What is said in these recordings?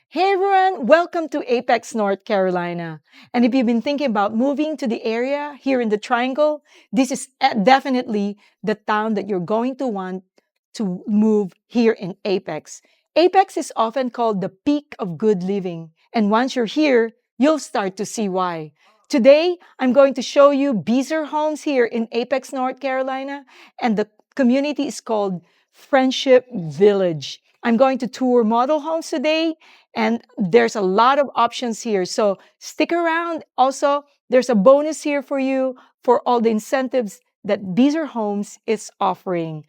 Hey everyone, welcome to Apex, North Carolina. And if you've been thinking about moving to the area here in the Triangle, this is definitely the town that you're going to want to move here in Apex. Apex is often called the peak of good living. And once you're here, you'll start to see why. Today, I'm going to show you Beazer Homes here in Apex, North Carolina. And the community is called Friendship Village. I'm going to tour model homes today, and there's a lot of options here. So stick around. Also, there's a bonus here for you for all the incentives that Beazer Homes is offering.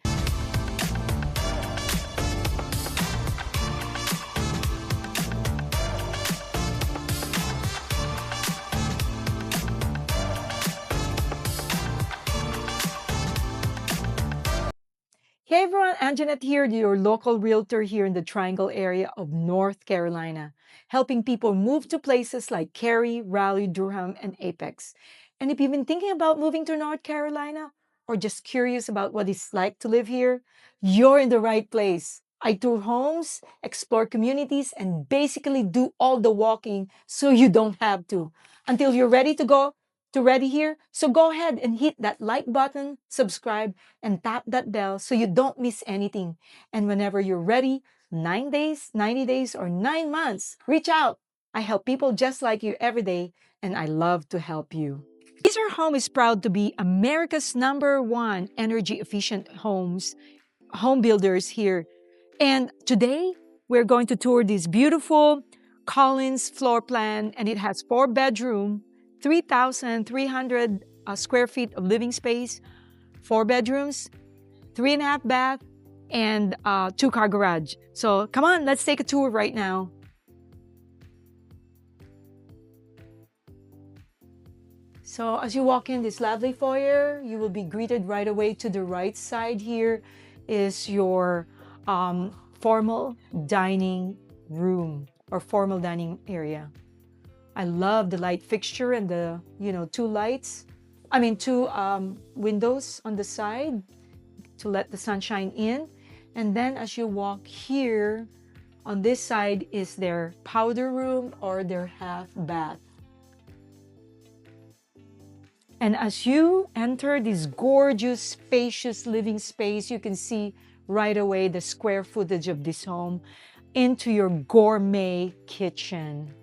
Hey everyone, Anjanette here, your local realtor here in the Triangle area of North Carolina, helping people move to places like Cary, Raleigh, Durham, and Apex. And if you've been thinking about moving to North Carolina or just curious about what it's like to live here, you're in the right place. I tour homes, explore communities, and basically do all the walking so you don't have to. Until you're ready to go to ready here, so go ahead and hit that like button, subscribe, and tap that bell so you don't miss anything. And whenever you're ready, 9 days, 90 days, or 9 months, reach out. I help people just like you every day, and I love to help you. Beazer Home is proud to be America's #1 energy efficient home builders here. And today, we're going to tour this beautiful Collins floor plan, and it has 4 bedroom, 3,300 square feet of living space, 4 bedrooms, 3.5 bath, and 2-car garage. So come on, let's take a tour right now. So as you walk in this lovely foyer, you will be greeted right away. To the right side here is your formal dining room or formal dining area. I love the light fixture and the, two windows on the side to let the sunshine in. And then as you walk here, on this side is their powder room or their half bath. And as you enter this gorgeous, spacious living space, you can see right away the square footage of this home into your gourmet kitchen.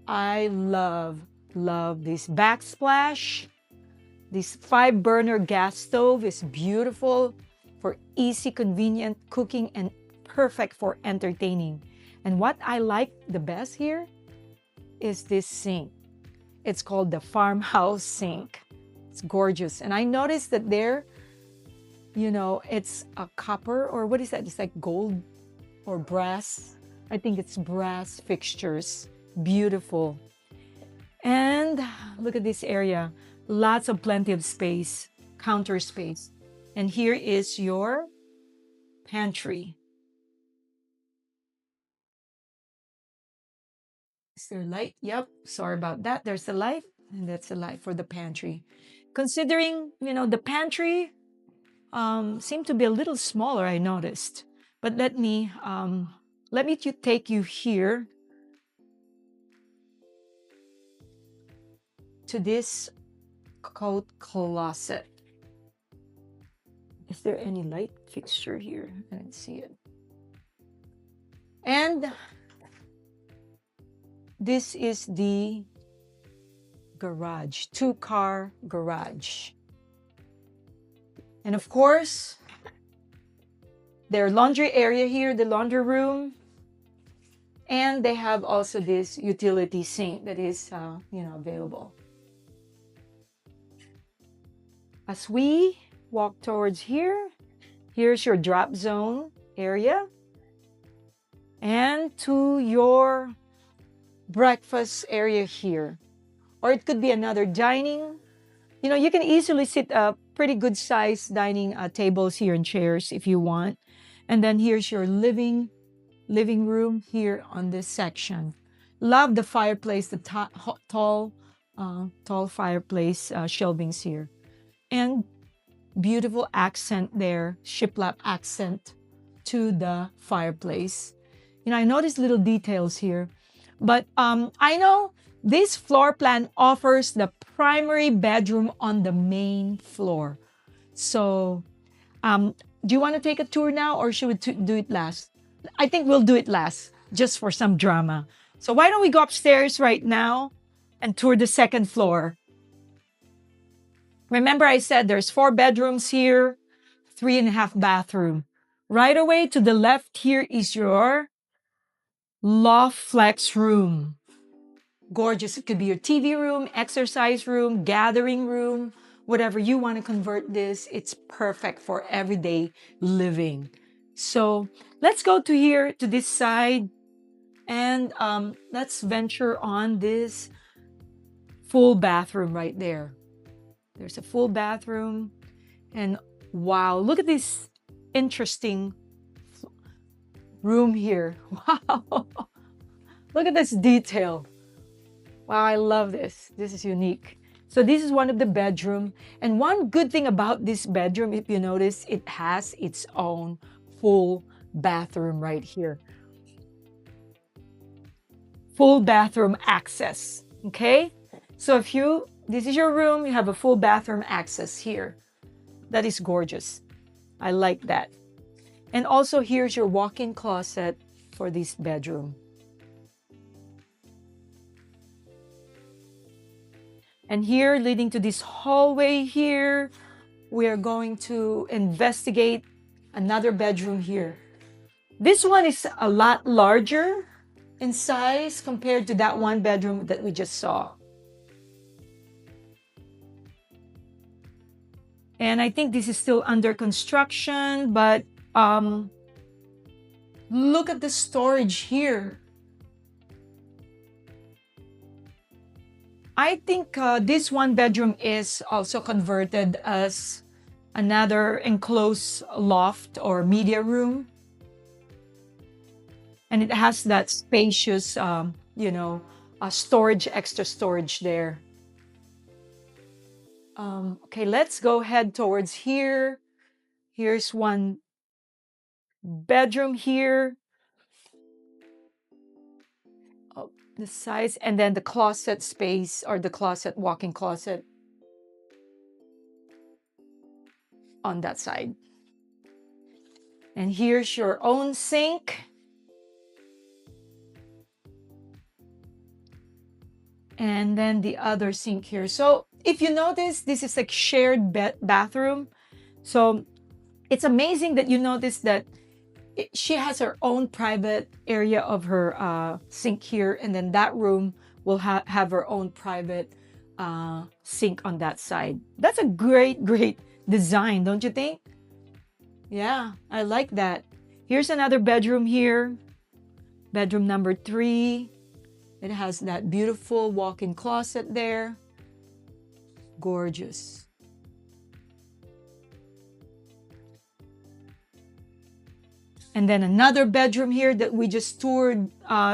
I love this backsplash. This 5-burner gas stove is beautiful for easy, convenient cooking and perfect for entertaining. And what I like the best here is this sink. It's called the Farmhouse sink. It's gorgeous. And I noticed that there, it's a copper, or what is that? It's like gold or brass. I think it's brass fixtures. Beautiful. And look at this area. Lots of plenty of space, counter space. And here is your pantry. Is there light? Yep, sorry about that. There's the light, and that's the light for the pantry. Considering, the pantry seemed to be a little smaller, I noticed. But let me take you here to this coat closet. Is there any light fixture here? I didn't see it. And this is the garage, 2-car garage. And of course, their laundry area here, the laundry room. And they have also this utility sink that is, available. As we walk towards here, here's your drop zone area. And to your breakfast area here. Or it could be another dining. You can easily sit pretty good sized dining tables here and chairs if you want. And then here's your living room here on this section. Love the fireplace, the tall fireplace shelvings here. And beautiful accent there, shiplap accent to the fireplace. I noticed little details here. But I know this floor plan offers the primary bedroom on the main floor. So, do you want to take a tour now, or should we do it last? I think we'll do it last, just for some drama. So why don't we go upstairs right now and tour the second floor? Remember I said there's 4 bedrooms here, 3.5 bathroom. Right away to the left here is your loft flex room. Gorgeous. It could be your TV room, exercise room, gathering room, whatever you want to convert this. It's perfect for everyday living. So let's go to here, to this side, and let's venture on this full bathroom right there. There's a full bathroom. And wow, look at this interesting room here. Wow. Look at this detail. Wow, I love this. This is unique. So this is one of the bedroom. And one good thing about this bedroom, if you notice, it has its own full bathroom right here. Full bathroom access, okay? So if this is your room, you have a full bathroom access here. That is gorgeous. I like that. And also here's your walk-in closet for this bedroom. And here, leading to this hallway here, we are going to investigate another bedroom here. This one is a lot larger in size compared to that one bedroom that we just saw. And I think this is still under construction, but look at the storage here. I think this one bedroom is also converted as another enclosed loft or media room. And it has that spacious, storage, extra storage there. Okay, let's go head towards here. Here's one bedroom here. Oh, the size, and then the closet space, or the closet, walk-in closet on that side. And here's your own sink. And then the other sink here. So if you notice, this is like shared bathroom. So it's amazing that you notice that she has her own private area of her sink here, and then that room will have her own private sink on that side. That's a great design, don't you think? Yeah, I like that. Here's another bedroom here, bedroom number 3. It has that beautiful walk-in closet there. Gorgeous. And then another bedroom here that we just toured,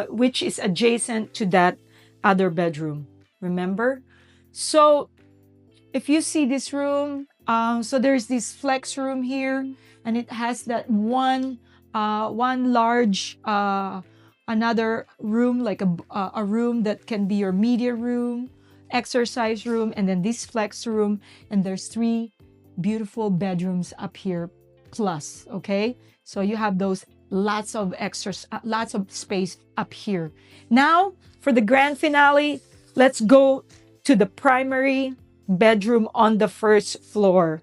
which is adjacent to that other bedroom. Remember? So if you see this room, so there's this flex room here, and it has that one large, another room, like a room that can be your media room, exercise room, and then this flex room. And there's 3 beautiful bedrooms up here plus, okay? So you have those lots of space up here. Now, for the grand finale, let's go to the primary bedroom on the first floor.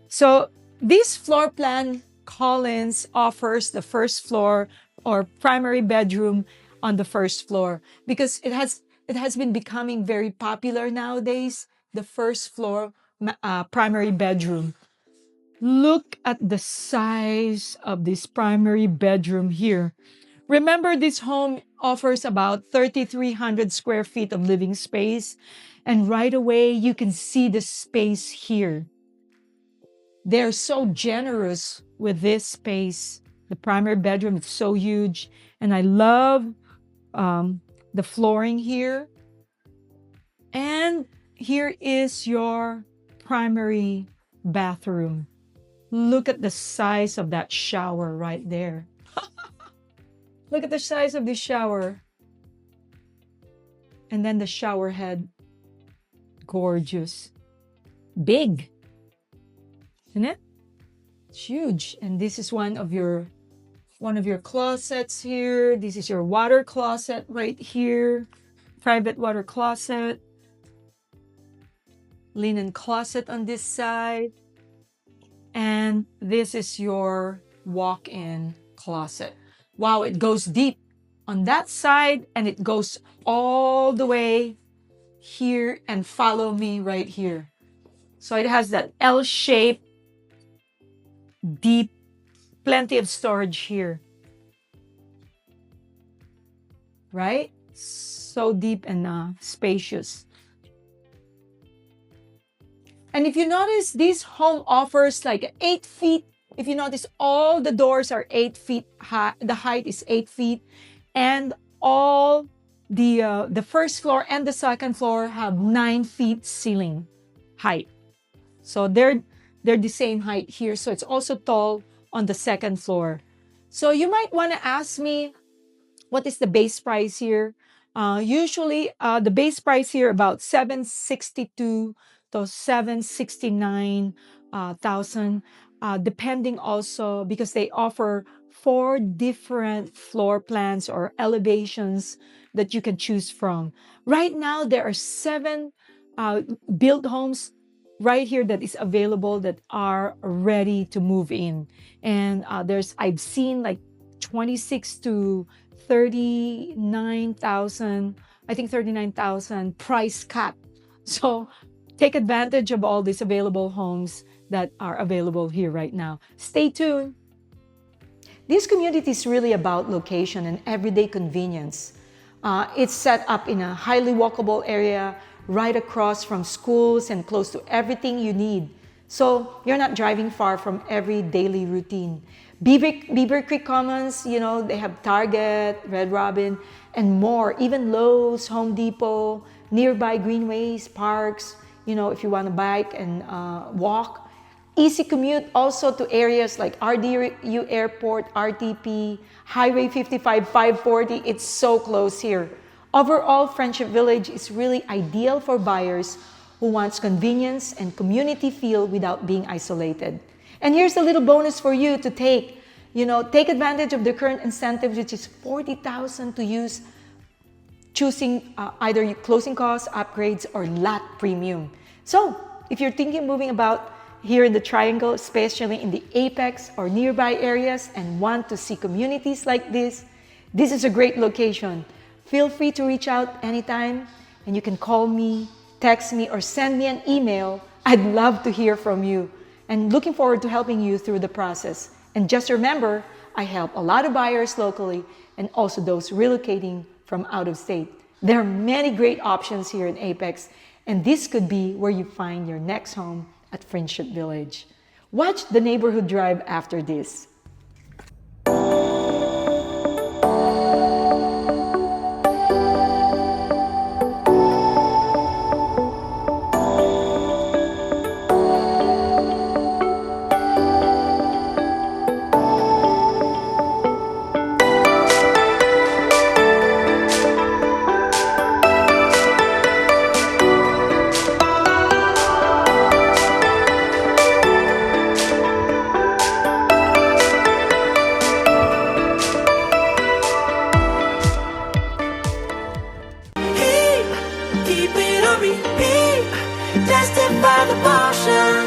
So this floor plan, Collins, offers the first floor or primary bedroom on the first floor because it has been becoming very popular nowadays, the first floor primary bedroom. Look at the size of this primary bedroom here. Remember, this home offers about 3,300 square feet of living space, and right away you can see the space here. They're so generous with this space. The primary bedroom is so huge, and I love the flooring here. And here is your primary bathroom. Look at the size of that shower right there. Look at the size of this shower. And then the shower head. Gorgeous. Big. Isn't it? It's huge. And this is one of your closets here. This is your water closet right here. Private water closet. Linen closet on this side. And this is your walk-in closet. Wow, it goes deep on that side and it goes all the way here and follow me right here. So it has that L shape, deep, plenty of storage here. Right? So deep and spacious. And if you notice, this home offers like 8 feet. If you notice, all the doors are 8 feet high. The height is 8 feet. And all the first floor and the second floor have 9 feet ceiling height. So they're the same height here. So it's also tall on the second floor. So you might want to ask me, what is the base price here? Usually the base price here about $762,000 to $769,000, depending also because they offer 4 different floor plans or elevations that you can choose from. Right now, there are 7 built homes right here that is available that are ready to move in. And I've seen like 26 to 39,000, I think 39,000 price cap. So take advantage of all these available homes that are available here right now. Stay tuned. This community is really about location and everyday convenience. It's set up in a highly walkable area right across from schools and close to everything you need. So you're not driving far from every daily routine. Beaver Creek Commons, you know, they have Target, Red Robin, and more. Even Lowe's, Home Depot, nearby greenways, parks, you know, if you want to bike and walk. Easy commute also to areas like RDU Airport, RTP, Highway 55, 540. It's so close here. Overall, Friendship Village is really ideal for buyers who wants convenience and community feel without being isolated. And here's a little bonus for you to take. You know, take advantage of the current incentive, which is $40,000 to use, choosing either closing costs, upgrades, or lot premium. So if you're thinking moving about here in the Triangle, especially in the Apex or nearby areas, and want to see communities like this, this is a great location. Feel free to reach out anytime, and you can call me, text me, or send me an email. I'd love to hear from you, and looking forward to helping you through the process. And just remember, I help a lot of buyers locally and also those relocating from out of state. There are many great options here in Apex, and this could be where you find your next home at Friendship Village. Watch the neighborhood drive after this. Keep it on repeat, tested by the passion.